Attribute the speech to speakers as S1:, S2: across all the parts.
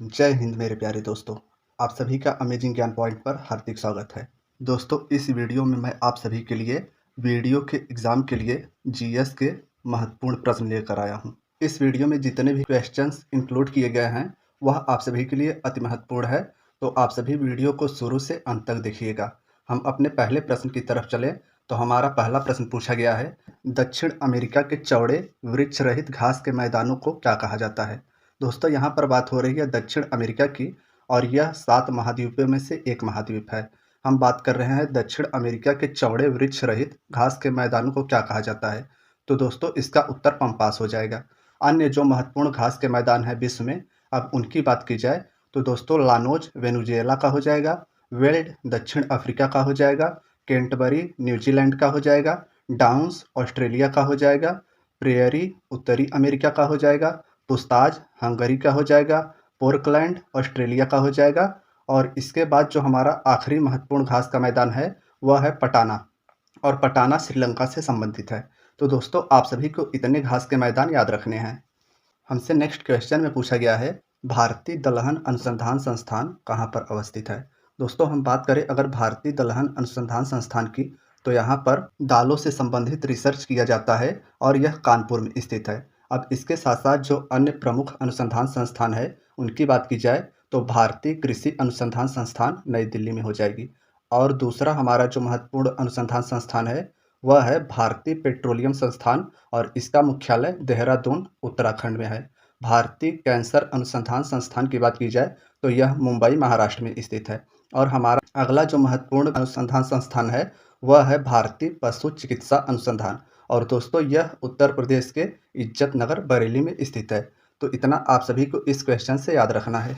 S1: जय हिंद मेरे प्यारे दोस्तों। आप सभी का अमेजिंग ज्ञान पॉइंट पर हार्दिक स्वागत है। दोस्तों, इस वीडियो में मैं आप सभी के लिए वीडियो के एग्ज़ाम के लिए जीएस के महत्वपूर्ण प्रश्न लेकर आया हूं। इस वीडियो में जितने भी क्वेश्चंस इंक्लूड किए गए हैं वह आप सभी के लिए अति महत्वपूर्ण है, तो आप सभी वीडियो को शुरू से अंत तक देखिएगा। हम अपने पहले प्रश्न की तरफ चले तो हमारा पहला प्रश्न पूछा गया है, दक्षिण अमेरिका के चौड़े वृक्ष रहित घास के मैदानों को क्या कहा जाता है। दोस्तों, यहाँ पर बात हो रही है दक्षिण अमेरिका की और यह 7 महाद्वीपों में से एक महाद्वीप है। हम बात कर रहे हैं दक्षिण अमेरिका के चौड़े वृक्ष रहित घास के मैदानों को क्या कहा जाता है। तो दोस्तों, इसका उत्तर पम्पास हो जाएगा। अन्य जो महत्वपूर्ण घास के मैदान है विश्व में, अब उनकी बात की जाए तो दोस्तों लानोज वेनेजुएला का हो जाएगा, वेल्ड दक्षिण अफ्रीका का हो जाएगा, कैंटरबरी न्यूजीलैंड का हो जाएगा, डाउन्स ऑस्ट्रेलिया का हो जाएगा, प्रेयरी उत्तरी अमेरिका का हो जाएगा, पुस्ताज हंगरी का हो जाएगा, पोर्टलैंड ऑस्ट्रेलिया का हो जाएगा और इसके बाद जो हमारा आखिरी महत्वपूर्ण घास का मैदान है वह है पटाना, और पटाना श्रीलंका से संबंधित है। तो दोस्तों, आप सभी को इतने घास के मैदान याद रखने हैं। हमसे नेक्स्ट क्वेश्चन में पूछा गया है, भारतीय दलहन अनुसंधान संस्थान कहाँ पर अवस्थित है। दोस्तों, हम बात करें अगर भारतीय दलहन अनुसंधान संस्थान की, तो यहाँ पर दालों से संबंधित रिसर्च किया जाता है और यह कानपुर में स्थित है। अब इसके साथ साथ जो अन्य प्रमुख अनुसंधान संस्थान है उनकी बात की जाए तो भारतीय कृषि अनुसंधान संस्थान नई दिल्ली में हो जाएगी, और दूसरा हमारा जो महत्वपूर्ण अनुसंधान संस्थान है वह है भारतीय पेट्रोलियम संस्थान और इसका मुख्यालय देहरादून उत्तराखंड में है। भारतीय कैंसर अनुसंधान संस्थान की बात की जाए तो यह मुंबई महाराष्ट्र में स्थित है। और हमारा अगला जो महत्वपूर्ण अनुसंधान संस्थान है वह है भारतीय पशु चिकित्सा अनुसंधान, और दोस्तों यह उत्तर प्रदेश के इज्जत नगर बरेली में स्थित है। तो इतना आप सभी को इस क्वेश्चन से याद रखना है।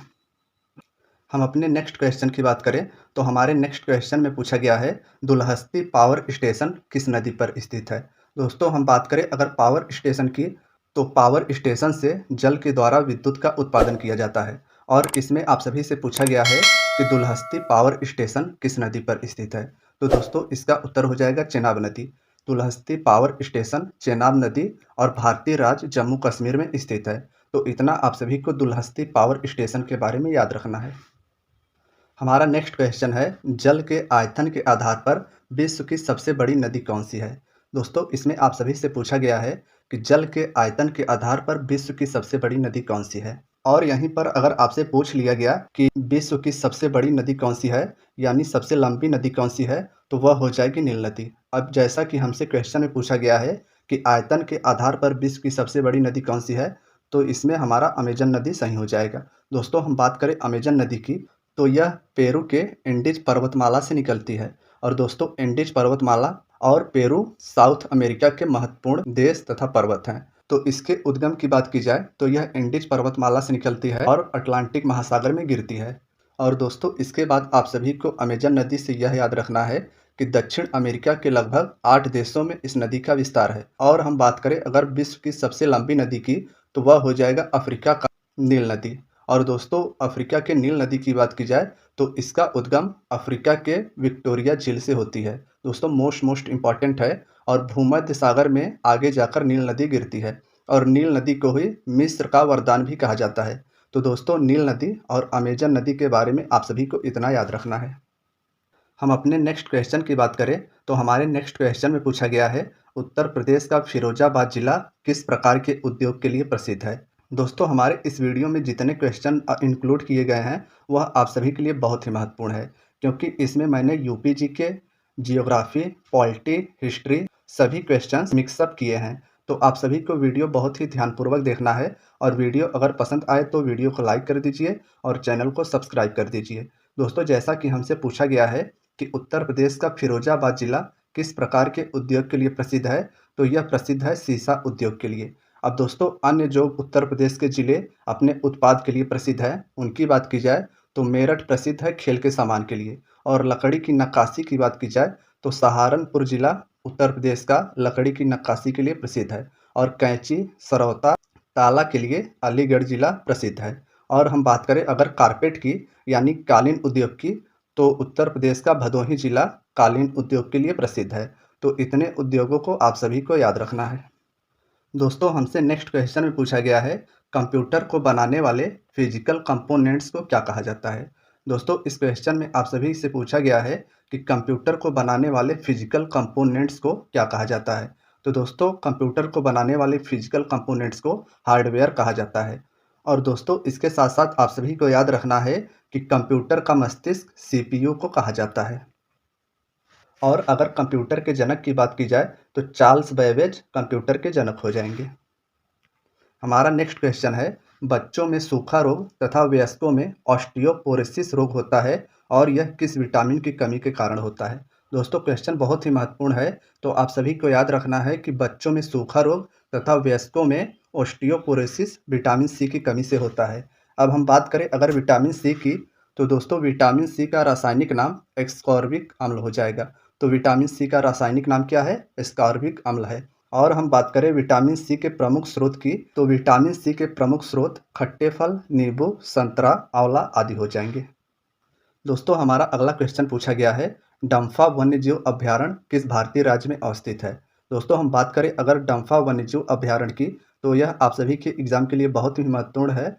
S1: हम अपने नेक्स्ट क्वेश्चन की बात करें तो हमारे नेक्स्ट क्वेश्चन में पूछा गया है, दुलहस्ती पावर स्टेशन किस नदी पर स्थित है। दोस्तों, हम बात करें अगर पावर स्टेशन की, तो पावर स्टेशन से जल के द्वारा विद्युत का उत्पादन किया जाता है, और इसमें आप सभी से पूछा गया है कि दुलहस्ती पावर स्टेशन किस नदी पर स्थित है। तो दोस्तों, इसका उत्तर हो जाएगा चेनाब नदी। दुलहस्ती पावर स्टेशन चेनाब नदी और भारतीय राज्य जम्मू कश्मीर में स्थित है। तो इतना आप सभी को दुलहस्ती पावर स्टेशन के बारे में याद रखना है। हमारा नेक्स्ट क्वेश्चन है, जल के आयतन के आधार पर विश्व की सबसे बड़ी नदी कौन सी है। दोस्तों, इसमें आप सभी से पूछा गया है कि जल के आयतन के आधार पर विश्व की सबसे बड़ी नदी कौन सी है, और यहीं पर अगर आपसे पूछ लिया गया कि विश्व की सबसे बड़ी नदी कौन सी है, यानी सबसे लंबी नदी कौन सी है, तो वह हो जाएगी नील नदी। अब जैसा कि हमसे क्वेश्चन में पूछा गया है कि आयतन के आधार पर विश्व की सबसे बड़ी नदी कौन सी है, तो इसमें हमारा अमेजन नदी सही हो जाएगा। दोस्तों, हम बात करें अमेजन नदी की, तो यह पेरू के एंडीज पर्वतमाला से निकलती है। और दोस्तों, एंडीज पर्वतमाला और पेरू साउथ अमेरिका के महत्वपूर्ण देश तथा पर्वत हैं। तो इसके उद्गम की बात की जाए तो यह एंडीज पर्वतमाला से निकलती है और अटलांटिक महासागर में गिरती है। और दोस्तों, इसके बाद आप सभी को अमेजन नदी से यह याद रखना है कि दक्षिण अमेरिका के लगभग 8 देशों में इस नदी का विस्तार है। और हम बात करें अगर विश्व की सबसे लंबी नदी की, तो वह हो जाएगा अफ्रीका का नील नदी। और दोस्तों, अफ्रीका के नील नदी की बात की जाए तो इसका उद्गम अफ्रीका के विक्टोरिया झील से होती है। दोस्तों, मोस्ट इम्पॉर्टेंट है, और भूमध्य सागर में आगे जाकर नील नदी गिरती है, और नील नदी को ही मिस्र का वरदान भी कहा जाता है। तो दोस्तों, नील नदी और अमेजन नदी के बारे में आप सभी को इतना याद रखना है। हम अपने नेक्स्ट क्वेश्चन की बात करें तो हमारे नेक्स्ट क्वेश्चन में पूछा गया है, उत्तर प्रदेश का फिरोजाबाद जिला किस प्रकार के उद्योग के लिए प्रसिद्ध है। दोस्तों, हमारे इस वीडियो में जितने क्वेश्चन इंक्लूड किए गए हैं वह आप सभी के लिए बहुत ही महत्वपूर्ण है, क्योंकि इसमें मैंने यूपी जी के जियोग्राफी, पॉलिटी, हिस्ट्री सभी क्वेश्चंस मिक्सअप किए हैं। तो आप सभी को वीडियो बहुत ही ध्यानपूर्वक देखना है, और वीडियो अगर पसंद आए तो वीडियो को लाइक कर दीजिए और चैनल को सब्सक्राइब कर दीजिए। दोस्तों, जैसा कि हमसे पूछा गया है कि उत्तर प्रदेश का फिरोजाबाद जिला किस प्रकार के उद्योग के लिए प्रसिद्ध है, तो यह प्रसिद्ध है सीसा उद्योग के लिए। अब दोस्तों, अन्य जो उत्तर प्रदेश के जिले अपने उत्पाद के लिए प्रसिद्ध है उनकी बात की जाए तो मेरठ प्रसिद्ध है खेल के सामान के लिए, और लकड़ी की नक्काशी की बात की जाए तो सहारनपुर जिला उत्तर प्रदेश का लकड़ी की नक्काशी के लिए प्रसिद्ध है, और कैंची, सरौता, ताला के लिए अलीगढ़ जिला प्रसिद्ध है। और हम बात करें अगर कारपेट की यानी कालीन उद्योग की, तो उत्तर प्रदेश का भदोही जिला कालीन उद्योग के लिए प्रसिद्ध है। तो इतने उद्योगों को आप सभी को याद रखना है। दोस्तों, हमसे नेक्स्ट क्वेश्चन में पूछा गया है, कंप्यूटर को बनाने वाले फिजिकल कंपोनेंट्स को क्या कहा जाता है? दोस्तों, इस क्वेश्चन में आप सभी से पूछा गया है कि कंप्यूटर को बनाने वाले फिजिकल कंपोनेंट्स को क्या कहा जाता है? तो दोस्तों, कंप्यूटर को बनाने वाले फिजिकल कंपोनेंट्स को हार्डवेयर कहा जाता है। और दोस्तों, इसके साथ साथ आप सभी को याद रखना है कि कंप्यूटर का मस्तिष्क सीपीयू को कहा जाता है। और अगर कंप्यूटर के जनक की बात की जाए तो चार्ल्स बेबेज कंप्यूटर के जनक हो जाएंगे। हमारा नेक्स्ट क्वेश्चन है, बच्चों में सूखा रोग तथा वयस्कों में ऑस्टियोपोरोसिस रोग होता है और यह किस विटामिन की कमी के कारण होता है? दोस्तों, क्वेश्चन बहुत ही महत्वपूर्ण है, तो आप सभी को याद रखना है कि बच्चों में सूखा रोग तथा वयस्कों में ऑस्टियोपोरोसिस विटामिन सी की कमी से होता है। अब हम बात करें अगर विटामिन सी की, तो दोस्तों विटामिन सी का रासायनिक नाम एस्कॉर्बिक अम्ल हो जाएगा। तो विटामिन सी का रासायनिक नाम क्या है? एस्कॉर्बिक अम्ल है। और हम बात करें विटामिन सी के प्रमुख स्रोत की, तो विटामिन सी के प्रमुख स्रोत खट्टे फल, नींबू, संतरा, आंवला आदि हो जाएंगे। दोस्तों, हमारा अगला क्वेश्चन पूछा गया है, डम्फा वन्यजीव अभयारण्य किस भारतीय राज्य में अवस्थित है? दोस्तों, हम बात करें अगर डम्फा वन्यजीव अभयारण्य की, तो यह आप सभी के एग्जाम के लिए बहुत ही महत्वपूर्ण है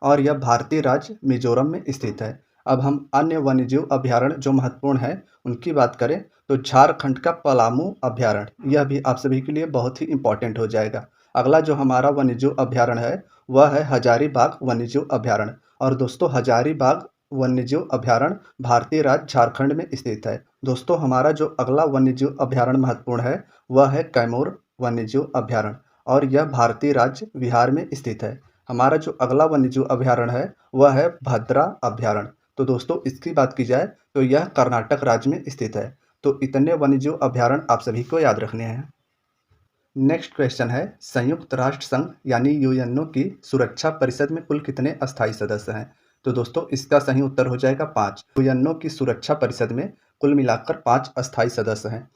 S1: और यह भारतीय राज्य मिजोरम में स्थित है। अब हम अन्य वन्यजीव अभयारण्य जो महत्वपूर्ण है उनकी बात करें, तो झारखंड का पलामू अभयारण्य, यह भी आप सभी के लिए बहुत ही इंपॉर्टेंट हो जाएगा। अगला जो हमारा वन्यजीव अभयारण्य है वह है हजारीबाग वन्यजीव अभयारण्य। और दोस्तों, हजारीबाग वन्यजीव अभयारण्य भारतीय राज्य झारखंड में स्थित है। दोस्तों, हमारा जो अगला वन्यजीव अभयारण्य महत्वपूर्ण है वह है कैमूर वन्यजीव अभयारण्य और यह भारतीय राज्य बिहार में स्थित है। हमारा जो अगला वन्यजीव अभयारण्य है वह है भद्रा अभयारण्य। तो दोस्तों, इसकी बात की जाए तो यह कर्नाटक राज्य में स्थित है। तो इतने वन्यजीव अभयारण्य आप सभी को याद रखने हैं। नेक्स्ट क्वेश्चन है, संयुक्त राष्ट्र संघ यानी यूएनओ की सुरक्षा परिषद में कुल कितने अस्थायी सदस्य हैं? तो दोस्तों, इसका सही उत्तर हो जाएगा 5। यूएनओ की सुरक्षा परिषद में कुल मिलाकर 5 अस्थायी सदस्य हैं।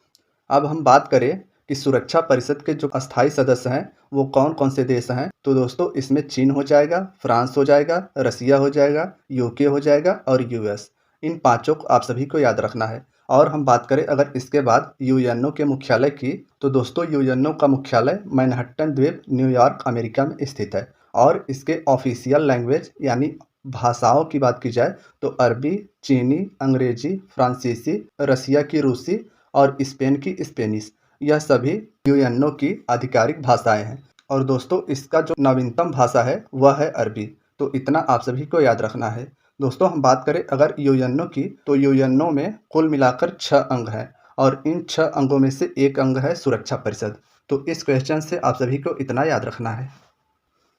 S1: अब हम बात करें कि सुरक्षा परिषद के जो अस्थायी सदस्य हैं वो कौन कौन से देश हैं, तो दोस्तों इसमें चीन हो जाएगा, फ्रांस हो जाएगा, रसिया हो जाएगा, यूके हो जाएगा और यूएस। इन पांचों को आप सभी को याद रखना है। और हम बात करें अगर इसके बाद यूएनओ के मुख्यालय की, तो दोस्तों यूएनओ का मुख्यालय मैनहट्टन द्वीप न्यूयॉर्क अमेरिका में स्थित है। और इसके ऑफिशियल लैंग्वेज यानी भाषाओं की बात की जाए तो अरबी, चीनी, अंग्रेजी, फ्रांसीसी, रसिया की रूसी और स्पेन की स्पेनिश, यह सभी यूएनओ की आधिकारिक भाषाएं हैं। और दोस्तों, इसका जो नवीनतम भाषा है वह है अरबी। तो इतना आप सभी को याद रखना है। दोस्तों, हम बात करें अगर यूएनओ की, तो यूएनओ में कुल मिलाकर 6 अंग हैं और इन 6 अंगों में से एक अंग है सुरक्षा परिषद। तो इस क्वेश्चन से आप सभी को इतना याद रखना है।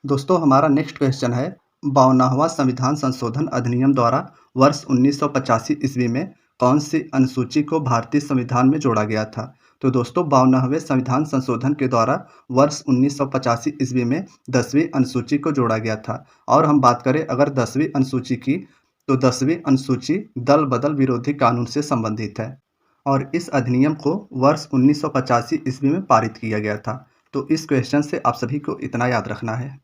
S1: दोस्तों, हमारा नेक्स्ट क्वेश्चन है, 52वां संविधान संशोधन अधिनियम द्वारा वर्ष 1985 ईस्वी में कौन सी अनुसूची को भारतीय संविधान में जोड़ा गया था? तो दोस्तों, 52वें संविधान संशोधन के द्वारा वर्ष 1985 ईस्वी में 10वीं अनुसूची को जोड़ा गया था। और हम बात करें अगर 10वीं अनुसूची की, तो 10वीं अनुसूची दल बदल विरोधी कानून से संबंधित है और इस अधिनियम को वर्ष 1985 ईस्वी में पारित किया गया था। तो इस क्वेश्चन से आप सभी को इतना याद रखना है।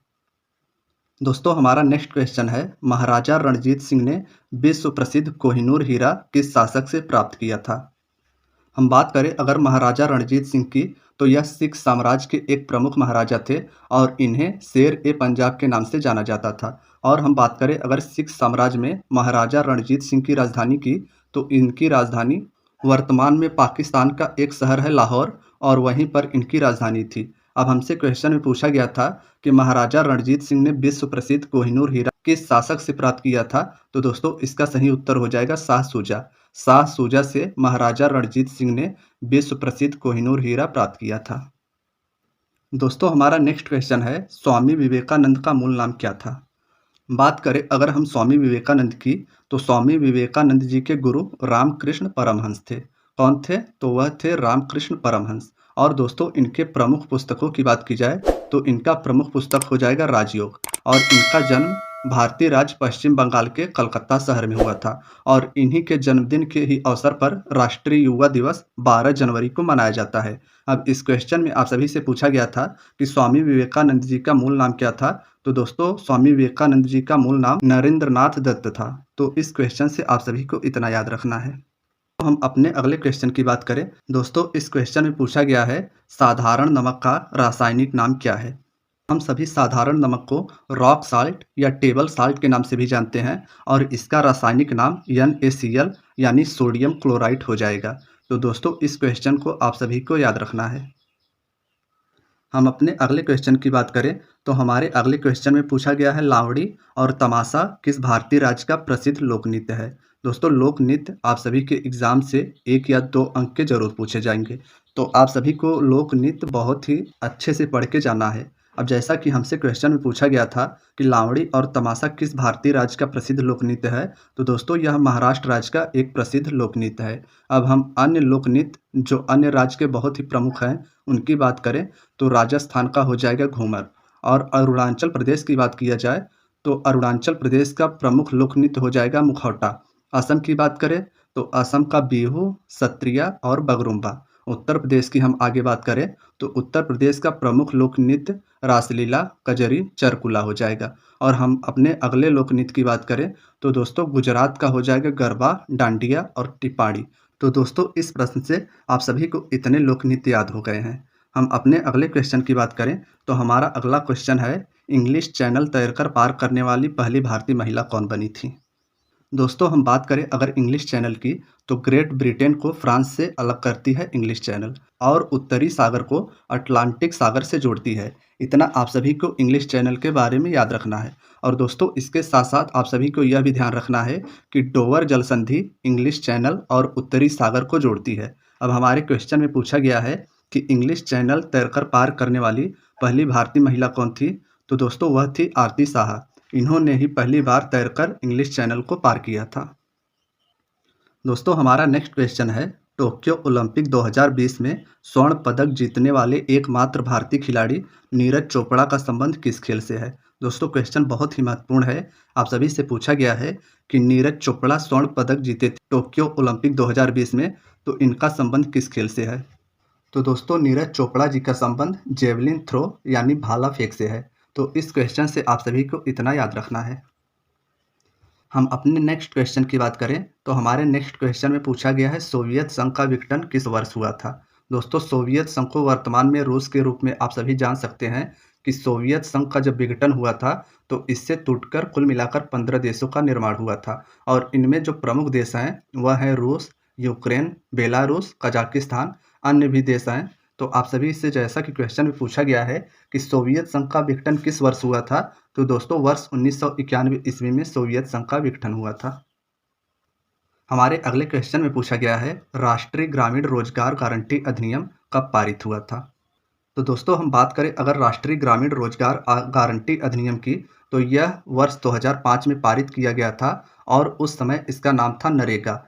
S1: दोस्तों, हमारा नेक्स्ट क्वेश्चन है, महाराजा रणजीत सिंह ने विश्व प्रसिद्ध कोहिनूर हीरा किस शासक से प्राप्त किया था? हम बात करें अगर महाराजा रणजीत सिंह की, तो यह सिख साम्राज्य के एक प्रमुख महाराजा थे और इन्हें शेर ए पंजाब के नाम से जाना जाता था। और हम बात करें अगर सिख साम्राज्य में महाराजा रणजीत सिंह की राजधानी की, तो इनकी राजधानी वर्तमान में पाकिस्तान का एक शहर है लाहौर और वहीं पर इनकी राजधानी थी। अब हमसे क्वेश्चन में पूछा गया था कि महाराजा रणजीत सिंह ने विश्व प्रसिद्ध कोहिनूर हीरा किस शासक से प्राप्त किया था? तो दोस्तों, इसका सही उत्तर हो जाएगा शाह सूजा। शाह सूजा से महाराजा रणजीत सिंह ने विश्व प्रसिद्ध कोहिनूर हीरा प्राप्त किया था। दोस्तों, हमारा नेक्स्ट क्वेश्चन है, स्वामी विवेकानंद का मूल नाम क्या था? बात करें अगर हम स्वामी विवेकानंद की, तो स्वामी विवेकानंद जी के गुरु रामकृष्ण परमहंस थे। कौन थे? तो वह थे रामकृष्ण परमहंस। और दोस्तों, इनके प्रमुख पुस्तकों की बात की जाए तो इनका प्रमुख पुस्तक हो जाएगा राजयोग। और इनका जन्म भारतीय राज्य पश्चिम बंगाल के कलकत्ता शहर में हुआ था और इन्हीं के जन्मदिन के ही अवसर पर राष्ट्रीय युवा दिवस 12 जनवरी को मनाया जाता है। अब इस क्वेश्चन में आप सभी से पूछा गया था कि स्वामी विवेकानंद जी का मूल नाम क्या था? तो दोस्तों, स्वामी विवेकानंद जी का मूल नाम नरेंद्रनाथ दत्त था। तो इस क्वेश्चन से आप सभी को इतना याद रखना है। तो हम अपने अगले क्वेश्चन की बात करें। दोस्तों, इस क्वेश्चन में पूछा गया है, साधारण नमक का रासायनिक नाम क्या है? हम सभी साधारण नमक को रॉक साल्ट या टेबल साल्ट के नाम से भी जानते हैं और इसका रासायनिक नाम NaCl यानी सोडियम क्लोराइड हो जाएगा। तो दोस्तों इस क्वेश्चन को आप सभी को याद रखना है। हम अपने अगले क्वेश्चन की बात करें तो हमारे अगले क्वेश्चन में पूछा गया है लावड़ी और तमाशा किस भारतीय राज्य का प्रसिद्ध लोक नृत्य है। दोस्तों लोक नृत्य आप सभी के एग्जाम से 1 या 2 अंक के जरूर पूछे जाएंगे, तो आप सभी को लोक नृत्य बहुत ही अच्छे से पढ़ के जाना है। अब जैसा कि हमसे क्वेश्चन में पूछा गया था कि लावड़ी और तमाशा किस भारतीय राज्य का प्रसिद्ध लोक नृत्य है, तो दोस्तों यह महाराष्ट्र राज्य का एक प्रसिद्ध लोक नृत्य है। अब हम अन्य लोक नृत्य जो अन्य राज्य के बहुत ही प्रमुख हैं उनकी बात करें तो राजस्थान का हो जाएगा घूमर, और अरुणाचल प्रदेश की बात किया जाए तो अरुणाचल प्रदेश का प्रमुख लोक नृत्य हो जाएगा मुखौटा। असम की बात करें तो असम का बिहू, सत्रिया और बगरुम्बा। उत्तर प्रदेश की हम आगे बात करें तो उत्तर प्रदेश का प्रमुख लोक नृत्य रासलीला, कजरी, चरकुला हो जाएगा। और हम अपने अगले लोक नृत्य की बात करें तो दोस्तों गुजरात का हो जाएगा गरबा, डांडिया और टिप्पाणी। तो दोस्तों इस प्रश्न से आप सभी को इतने लोक नृत्य याद हो गए हैं। हम अपने अगले क्वेश्चन की बात करें तो हमारा अगला क्वेश्चन है इंग्लिश चैनल तैरकर पार करने वाली पहली भारतीय महिला कौन बनी थी। दोस्तों हम बात करें अगर इंग्लिश चैनल की तो ग्रेट ब्रिटेन को फ्रांस से अलग करती है इंग्लिश चैनल और उत्तरी सागर को अटलांटिक सागर से जोड़ती है। इतना आप सभी को इंग्लिश चैनल के बारे में याद रखना है। और दोस्तों इसके साथ साथ आप सभी को यह भी ध्यान रखना है कि डोवर जल संधि इंग्लिश चैनल और उत्तरी सागर को जोड़ती है। अब हमारे क्वेश्चन में पूछा गया है कि इंग्लिश चैनल तैरकर पार करने वाली पहली भारतीय महिला कौन थी, तो दोस्तों वह थी आरती साहा। इन्होंने ही पहली बार तैरकर इंग्लिश चैनल को पार किया था। दोस्तों हमारा नेक्स्ट क्वेश्चन है टोक्यो ओलंपिक 2020 में स्वर्ण पदक जीतने वाले एकमात्र भारतीय खिलाड़ी नीरज चोपड़ा का संबंध किस खेल से है। दोस्तों क्वेश्चन बहुत ही महत्वपूर्ण है। आप सभी से पूछा गया है कि नीरज चोपड़ा स्वर्ण पदक जीते थे टोक्यो ओलंपिक 2020 में, तो इनका संबंध किस खेल से है। तो दोस्तों नीरज चोपड़ा जी का संबंध जेवलिन थ्रो यानी भाला फेंक से है। तो इस क्वेश्चन से आप सभी को इतना याद रखना है। हम अपने नेक्स्ट क्वेश्चन की बात करें तो हमारे नेक्स्ट क्वेश्चन में पूछा गया है सोवियत संघ का विघटन किस वर्ष हुआ था। दोस्तों सोवियत संघ को वर्तमान में रूस के रूप में आप सभी जान सकते हैं कि सोवियत संघ का जब विघटन हुआ था तो इससे टूटकर कुल मिलाकर 15 देशों का निर्माण हुआ था। और इनमें जो प्रमुख देश हैं वह है रूस, यूक्रेन, बेलारूस, कजाकिस्तान, अन्य भी देश हैं। तो आप सभी से जैसा कि क्वेश्चन में पूछा गया है कि सोवियत संघ का विघटन किस वर्ष हुआ था, तो दोस्तों वर्ष 1991 ईस्वी में सोवियत संघ का विघटन हुआ था। हमारे अगले क्वेश्चन में पूछा गया है राष्ट्रीय ग्रामीण रोजगार गारंटी अधिनियम कब पारित हुआ था। तो दोस्तों हम बात करें अगर राष्ट्रीय ग्रामीण रोजगार गारंटी अधिनियम की तो यह वर्ष 2005 में पारित किया गया था और उस समय इसका नाम था नरेगा,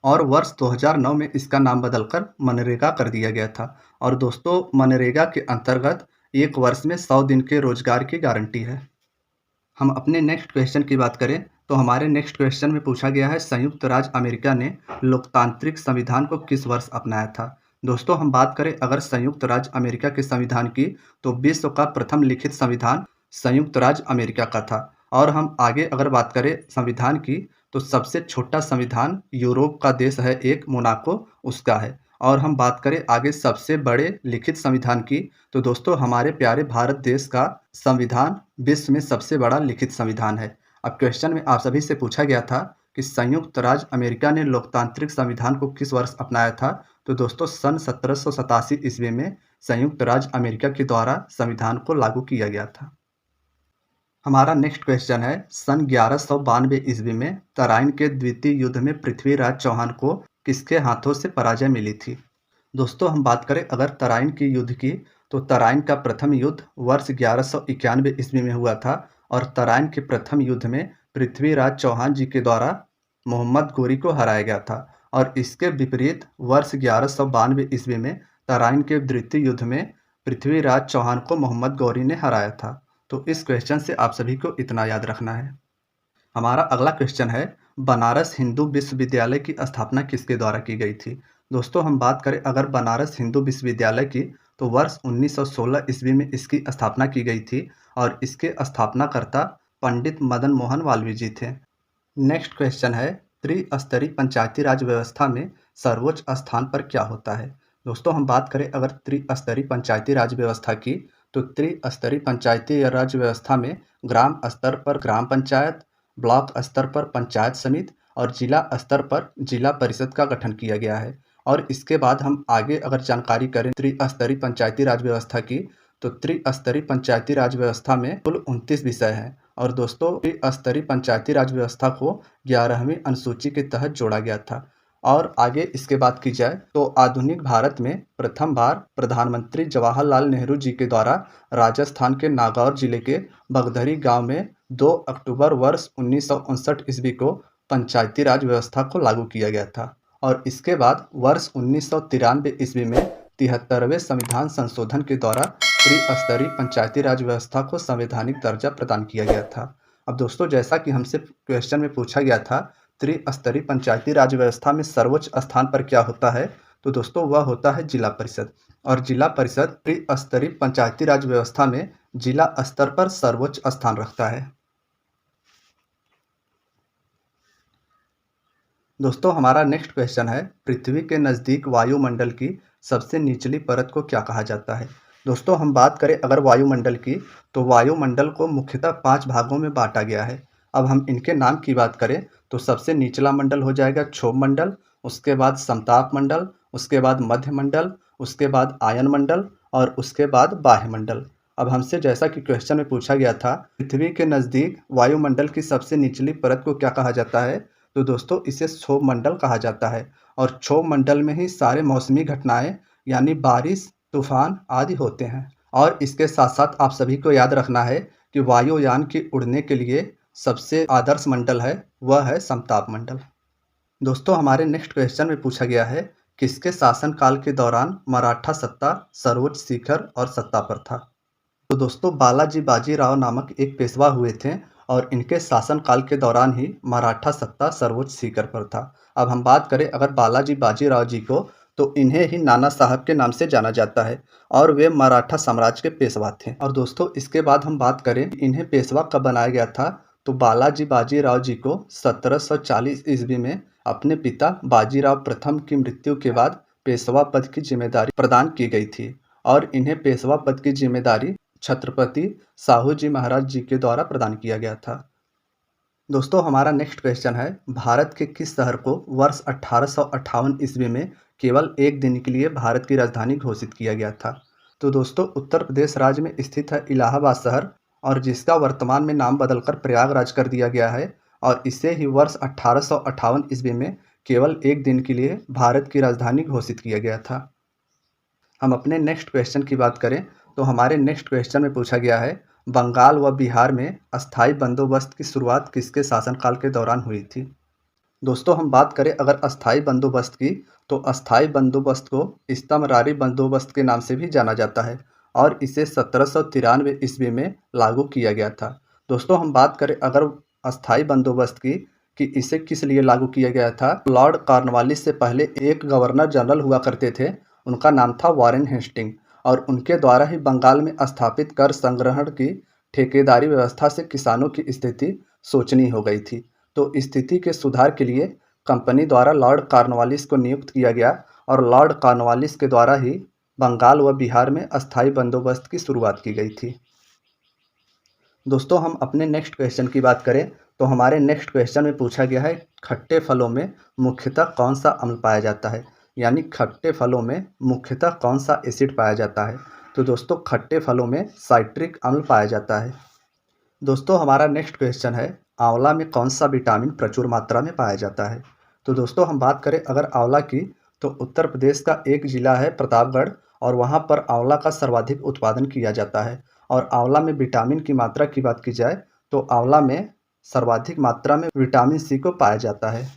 S1: और वर्ष 2009 में इसका नाम बदलकर मनरेगा कर दिया गया था। और दोस्तों मनरेगा के अंतर्गत एक वर्ष में 100 दिन के रोजगार की गारंटी है। हम अपने नेक्स्ट क्वेश्चन की बात करें तो हमारे नेक्स्ट क्वेश्चन में पूछा गया है संयुक्त राज्य अमेरिका ने लोकतांत्रिक संविधान को किस वर्ष अपनाया था। दोस्तों हम बात करें अगर संयुक्त राज्य अमेरिका के संविधान की तो विश्व का प्रथम लिखित संविधान संयुक्त राज्य अमेरिका का था। और हम आगे अगर बात करें संविधान की तो सबसे छोटा संविधान यूरोप का देश है एक मोनाको, उसका है। और हम बात करें आगे सबसे बड़े लिखित संविधान की तो दोस्तों हमारे प्यारे भारत देश का संविधान विश्व में सबसे बड़ा लिखित संविधान है। अब क्वेश्चन में आप सभी से पूछा गया था कि संयुक्त राज्य अमेरिका ने लोकतांत्रिक संविधान को किस वर्ष अपनाया था, तो दोस्तों सन 1787 ईस्वी में संयुक्त राज्य अमेरिका के द्वारा संविधान को लागू किया गया था। हमारा नेक्स्ट क्वेश्चन है सन 1192 ईस्वी में तराइन के द्वितीय युद्ध में पृथ्वीराज चौहान को किसके हाथों से पराजय मिली थी। दोस्तों हम बात करें अगर तराइन की युद्ध की तो तराइन का प्रथम युद्ध वर्ष 1191 ईस्वी में हुआ था और तराइन के प्रथम युद्ध में पृथ्वीराज चौहान जी के द्वारा मोहम्मद गोरी को हराया गया था। और इसके विपरीत वर्ष 1192 ईस्वी में तराइन के द्वितीय युद्ध में पृथ्वीराज चौहान को मोहम्मद गौरी ने हराया था। तो इस क्वेश्चन से आप सभी को इतना याद रखना है। हमारा अगला क्वेश्चन है बनारस हिंदू विश्वविद्यालय की स्थापना किसके द्वारा की गई थी। दोस्तों हम बात करें अगर बनारस हिंदू विश्वविद्यालय की तो वर्ष 1916 ईस्वी में इसकी स्थापना की गई थी और इसके स्थापनाकर्ता पंडित मदन मोहन मालवीय जी थे। नेक्स्ट क्वेश्चन है त्रिस्तरीय पंचायती राज व्यवस्था में सर्वोच्च स्थान पर क्या होता है। दोस्तों हम बात करें अगर त्रिस्तरीय पंचायती राज व्यवस्था की, तो त्रिस्तरीय पंचायती राज व्यवस्था में ग्राम स्तर पर ग्राम पंचायत, ब्लॉक स्तर पर पंचायत समिति और जिला स्तर पर जिला परिषद का गठन किया गया है। और इसके बाद हम आगे अगर जानकारी करें त्रिस्तरीय पंचायती राज व्यवस्था की, तो त्रिस्तरीय पंचायती राज व्यवस्था में कुल 29 विषय हैं। और दोस्तों त्रिस्तरीय पंचायती राज व्यवस्था को 11वीं अनुसूची के तहत जोड़ा गया था। और आगे इसके बात की जाए तो आधुनिक भारत में प्रथम बार प्रधानमंत्री जवाहरलाल नेहरू जी के द्वारा राजस्थान के नागौर जिले के बगधरी गांव में 2 अक्टूबर वर्ष 1959 ईस्वी को पंचायती राज व्यवस्था को लागू किया गया था। और इसके बाद वर्ष 1993 ईस्वी में 73वें संविधान संशोधन के द्वारा त्रिस्तरीय पंचायती राज व्यवस्था को संवैधानिक दर्जा प्रदान किया गया था। अब दोस्तों जैसा कि हमसे क्वेश्चन में पूछा गया था त्रिस्तरीय पंचायती राज व्यवस्था में सर्वोच्च स्थान पर क्या होता है, तो दोस्तों वह होता है जिला परिषद। और जिला परिषद त्रिस्तरीय पंचायती राज व्यवस्था में जिला स्तर पर सर्वोच्च स्थान रखता है। दोस्तों हमारा नेक्स्ट क्वेश्चन है पृथ्वी के नज़दीक वायुमंडल की सबसे निचली परत को क्या कहा जाता है। दोस्तों हम बात करें अगर वायुमंडल की, तो वायुमंडल को मुख्यतः 5 भागों में बांटा गया है। अब हम इनके नाम की बात करें तो सबसे निचला मंडल हो जाएगा क्षोभ मंडल, उसके बाद समताप मंडल, उसके बाद मध्य मंडल, उसके बाद आयन मंडल और उसके बाद बाह्य मंडल। अब हमसे जैसा कि क्वेश्चन में पूछा गया था पृथ्वी के नज़दीक वायुमंडल की सबसे निचली परत को क्या कहा जाता है, तो दोस्तों इसे क्षोभ मंडल कहा जाता है। और क्षोभ मंडल में ही सारे मौसमी घटनाएं यानी बारिश, तूफान आदि होते हैं। और इसके साथ साथ आप सभी को याद रखना है कि वायुयान के उड़ने के लिए सबसे आदर्श मंडल है वह है समताप मंडल। दोस्तों हमारे नेक्स्ट क्वेश्चन में पूछा गया है किसके शासनकाल के दौरान मराठा सत्ता सर्वोच्च शिखर और सत्ता पर था। तो दोस्तों बालाजी बाजीराव नामक एक पेशवा हुए थे और इनके शासनकाल के दौरान ही मराठा सत्ता सर्वोच्च शिखर पर था। अब हम बात करें अगर बालाजी बाजीराव जी को, तो इन्हें ही नाना साहब के नाम से जाना जाता है और वे मराठा साम्राज्य के पेशवा थे। और दोस्तों इसके बाद हम बात करें इन्हें पेशवा कब बनाया गया था, तो बालाजी बाजीराव जी को 1740 ईस्वी में अपने पिता बाजीराव प्रथम की मृत्यु के बाद पेशवा पद की जिम्मेदारी प्रदान की गई थी। और इन्हें पेशवा पद की जिम्मेदारी छत्रपति साहू जी महाराज जी के द्वारा प्रदान किया गया था। दोस्तों हमारा नेक्स्ट क्वेश्चन है भारत के किस शहर को वर्ष 1858 ईस्वी में केवल एक दिन के लिए भारत की राजधानी घोषित किया गया था। तो दोस्तों उत्तर प्रदेश राज्य में स्थित है इलाहाबाद शहर और जिसका वर्तमान में नाम बदलकर प्रयागराज कर दिया गया है। और इसे ही वर्ष 1858 ईस्वी में केवल एक दिन के लिए भारत की राजधानी घोषित किया गया था। हम अपने नेक्स्ट क्वेश्चन की बात करें तो हमारे नेक्स्ट क्वेश्चन में पूछा गया है बंगाल व बिहार में अस्थाई बंदोबस्त की शुरुआत किसके शासनकाल के दौरान हुई थी। दोस्तों हम बात करें अगर अस्थाई बंदोबस्त की, तो अस्थाई बंदोबस्त को इस्तमरारी बंदोबस्त के नाम से भी जाना जाता है और इसे 1793 ईस्वी में लागू किया गया था। दोस्तों हम बात करें अगर अस्थाई बंदोबस्त की कि इसे किस लिए लागू किया गया था, लॉर्ड कॉर्नवालिस से पहले एक गवर्नर जनरल हुआ करते थे, उनका नाम था वारेन हेस्टिंग। और उनके द्वारा ही बंगाल में स्थापित कर संग्रहण की ठेकेदारी व्यवस्था से किसानों की स्थिति शोचनीय हो गई थी। तो स्थिति के सुधार के लिए कंपनी द्वारा लॉर्ड कॉर्नवालिस को नियुक्त किया गया और लॉर्ड कॉर्नवालिस के द्वारा ही बंगाल व बिहार में अस्थाई बंदोबस्त की शुरुआत की गई थी। दोस्तों हम अपने नेक्स्ट क्वेश्चन की बात करें तो हमारे नेक्स्ट क्वेश्चन में पूछा गया है खट्टे फलों में मुख्यतः कौन सा अम्ल पाया जाता है, यानी खट्टे फलों में मुख्यतः कौन सा एसिड पाया जाता है। तो दोस्तों खट्टे फलों में साइट्रिक अम्ल पाया जाता है। दोस्तों हमारा नेक्स्ट क्वेश्चन है आंवला में कौन सा विटामिन प्रचुर मात्रा में पाया जाता है। तो दोस्तों हम बात करें अगर आंवला की, तो उत्तर प्रदेश का एक जिला है प्रतापगढ़ और वहाँ पर आंवला का सर्वाधिक उत्पादन किया जाता है। और आंवला में विटामिन की मात्रा की बात की जाए तो आंवला में सर्वाधिक मात्रा में विटामिन सी को पाया जाता है।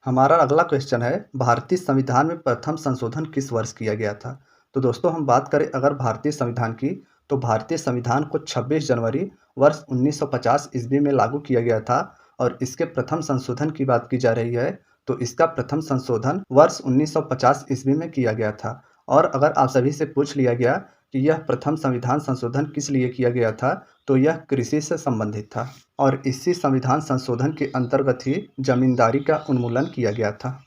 S1: हमारा अगला क्वेश्चन है भारतीय संविधान में प्रथम संशोधन किस वर्ष किया गया था। तो दोस्तों हम बात करें अगर भारतीय संविधान की, तो भारतीय संविधान को 26 जनवरी वर्ष 1950 ईस्वी में लागू किया गया था। और इसके प्रथम संशोधन की बात की जा रही है तो इसका प्रथम संशोधन वर्ष 1950 ईस्वी में किया गया था। और अगर आप सभी से पूछ लिया गया कि यह प्रथम संविधान संशोधन किस लिए किया गया था, तो यह कृषि से संबंधित था और इसी संविधान संशोधन के अंतर्गत ही जमींदारी का उन्मूलन किया गया था।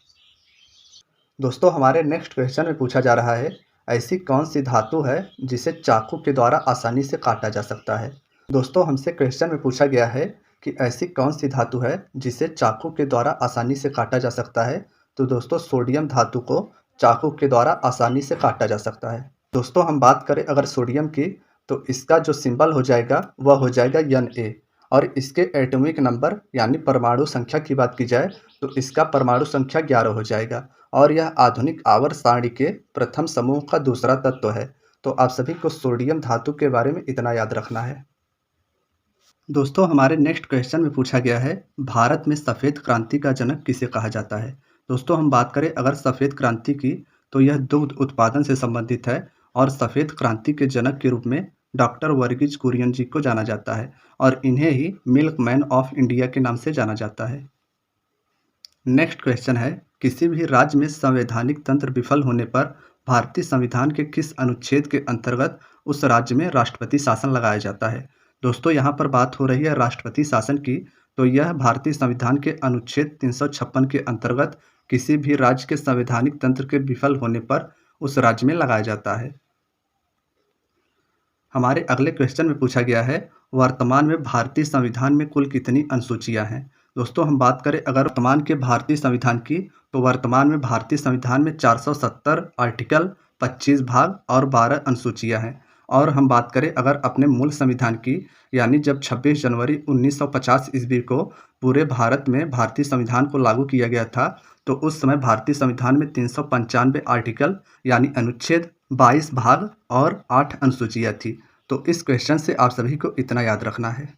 S1: दोस्तों हमारे नेक्स्ट क्वेश्चन में पूछा जा रहा है, ऐसी कौन सी धातु है जिसे चाकू के द्वारा आसानी से काटा जा सकता है। दोस्तों हमसे क्वेश्चन में पूछा गया है कि ऐसी कौन सी धातु है जिसे चाकू के द्वारा आसानी से काटा जा सकता है। तो दोस्तों सोडियम धातु को चाकू के द्वारा आसानी से काटा जा सकता है। दोस्तों हम बात करें अगर सोडियम की, तो इसका जो सिंबल हो जाएगा वह हो जाएगा Na, और इसके एटॉमिक नंबर यानी परमाणु संख्या की बात की जाए तो इसका परमाणु संख्या 11 हो जाएगा, और यह आधुनिक आवर्त सारणी के प्रथम समूह का दूसरा तत्व है। तो आप सभी को सोडियम धातु के बारे में इतना याद रखना है। दोस्तों हमारे नेक्स्ट क्वेश्चन में पूछा गया है, भारत में सफ़ेद क्रांति का जनक किसे कहा जाता है। दोस्तों हम बात करें अगर सफ़ेद क्रांति की, तो यह दुग्ध उत्पादन से संबंधित है, और सफ़ेद क्रांति के जनक के रूप में डॉक्टर वर्गीज कुरियन जी को जाना जाता है, और इन्हें ही मिल्क मैन ऑफ इंडिया के नाम से जाना जाता है। नेक्स्ट क्वेश्चन है, किसी भी राज्य में संवैधानिक तंत्र विफल होने पर भारतीय संविधान के किस अनुच्छेद के अंतर्गत उस राज्य में राष्ट्रपति शासन लगाया जाता है। दोस्तों यहाँ पर बात हो रही है राष्ट्रपति शासन की, तो यह भारतीय संविधान के अनुच्छेद 356 के अंतर्गत किसी भी राज्य के संवैधानिक तंत्र के विफल होने पर उस राज्य में लगाया जाता है। हमारे अगले क्वेश्चन में पूछा गया है, वर्तमान में भारतीय संविधान में कुल कितनी अनुसूचियां हैं। दोस्तों हम बात करें अगर वर्तमान के भारतीय संविधान की, तो वर्तमान में भारतीय संविधान में 470 आर्टिकल, 25 भाग और 12 अनुसूचियां हैं। और हम बात करें अगर अपने मूल संविधान की, यानी जब 26 जनवरी 1950 ईस्वी को पूरे भारत में भारतीय संविधान को लागू किया गया था, तो उस समय भारतीय संविधान में 395 आर्टिकल यानी अनुच्छेद, 22 भाग और 8 अनुसूचियाँ थी। तो इस क्वेश्चन से आप सभी को इतना याद रखना है।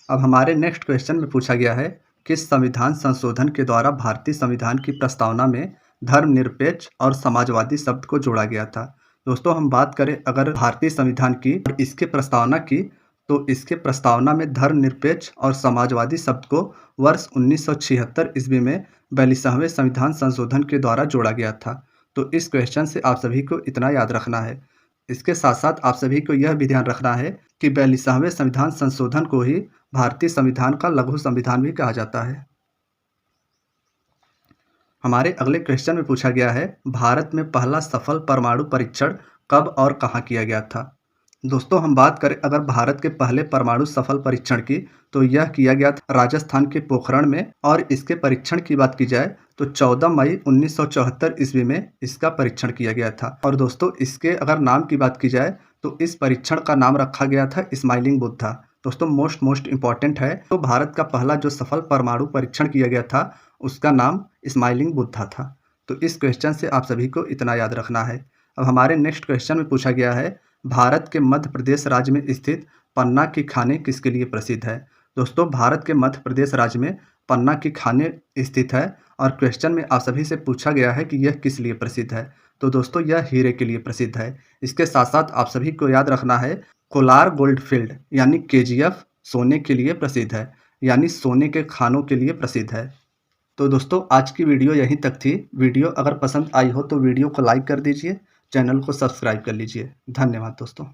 S1: अब हमारे नेक्स्ट क्वेश्चन में पूछा गया है, किस संविधान संशोधन के द्वारा भारतीय संविधान की प्रस्तावना में धर्मनिरपेक्ष और समाजवादी शब्द को जोड़ा गया था। दोस्तों हम बात करें अगर भारतीय संविधान की और इसके प्रस्तावना की, तो इसके प्रस्तावना में धर्मनिरपेक्ष और समाजवादी शब्द को वर्ष 1976 ईस्वी में 42वें संविधान संशोधन के द्वारा जोड़ा गया था। तो इस क्वेश्चन से आप सभी को इतना याद रखना है। इसके साथ साथ आप सभी को यह भी ध्यान रखना है कि 42वें संविधान संशोधन को ही भारतीय संविधान का लघु संविधान भी कहा जाता है। हमारे अगले क्वेश्चन में पूछा गया है, भारत में पहला सफल परमाणु परीक्षण कब और कहाँ किया गया था। दोस्तों हम बात करें अगर भारत के पहले परमाणु सफल परीक्षण की, तो यह किया गया था राजस्थान के पोखरण में, और इसके परीक्षण की बात की जाए तो 14 मई 1974 ईस्वी में इसका परीक्षण किया गया था। और दोस्तों इसके अगर नाम की बात की जाए तो इस परीक्षण का नाम रखा गया था स्माइलिंग बुद्धा। दोस्तों मोस्ट इम्पॉर्टेंट है, तो भारत का पहला जो सफल परमाणु परीक्षण किया गया था उसका नाम स्माइलिंग बुद्धा था। तो इस क्वेश्चन से आप सभी को इतना याद रखना है। अब हमारे नेक्स्ट क्वेश्चन में पूछा गया है, भारत के मध्य प्रदेश राज्य में स्थित पन्ना की खानें किसके लिए प्रसिद्ध है। दोस्तों भारत के मध्य प्रदेश राज्य में पन्ना की खानें स्थित है, और क्वेश्चन में आप सभी से पूछा गया है कि यह किस लिए प्रसिद्ध है। तो दोस्तों यह हीरे के लिए प्रसिद्ध है। इसके साथ साथ आप सभी को याद रखना है, कोलार गोल्ड फील्ड यानी KGF सोने के लिए प्रसिद्ध है, यानी सोने के खानों के लिए प्रसिद्ध है। तो दोस्तों आज की वीडियो यहीं तक थी। वीडियो अगर पसंद आई हो तो वीडियो को लाइक कर दीजिए, चैनल को सब्सक्राइब कर लीजिए। धन्यवाद दोस्तों।